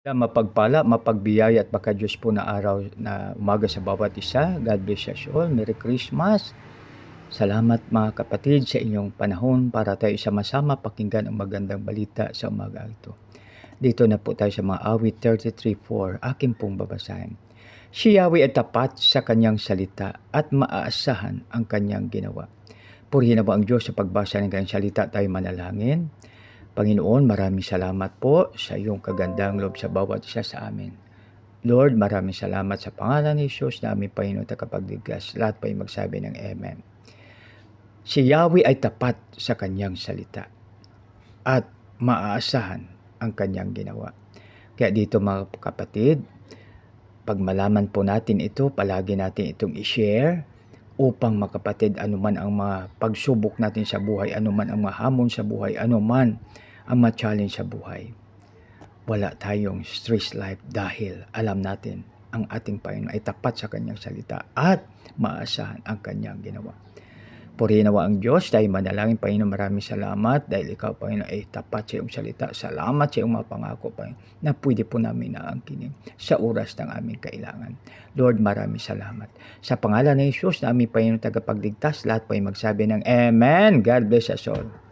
Mapagpala, mapagbiyaya at makadiyos po na araw na umaga sa bawat isa. God bless us all. Merry Christmas. Salamat mga kapatid sa inyong panahon para tayo sama-sama pakinggan ang magandang balita sa umaga ito. Dito na po tayo sa mga awit 33:4. Akin pong babasahin. Si Yahweh ay tapat sa kanyang salita at maaasahan ang kanyang ginawa. Purihin na po ang Diyos sa pagbasa ng kanyang salita. Tayo manalangin. Panginoon, maraming salamat po sa iyong kagandang loob sa bawat isa sa amin. Lord, maraming salamat sa pangalan ni Jesus na aming Panginoon tagapagligtas. Lahat po ay magsabi ng Amen. Si Yahweh ay tapat sa kanyang salita at maaasahan ang kanyang ginawa. Kaya dito mga kapatid, pag malaman po natin ito, palagi natin itong i-share upang mga kapatid, anuman ang mga pagsubok natin sa buhay, anuman ang mga hamon sa buhay, anuman ang mga challenge sa buhay, wala tayong stress life dahil alam natin ang ating Panginoon ay tapat sa kanyang salita at maasahan ang kanyang ginawa. Purihin nawa ang Diyos, tayo manalangin. Panginoon, maraming salamat dahil ikaw, Panginoon, ay tapat sa iyong salita. Salamat sa iyong mga pangako, Panginoon, na pwede po namin naangkinin sa oras ng aming kailangan. Lord, maraming salamat. Sa pangalan ni Jesus na aming Panginoon tagapagligtas, lahat po ay magsabi ng Amen. God bless us all.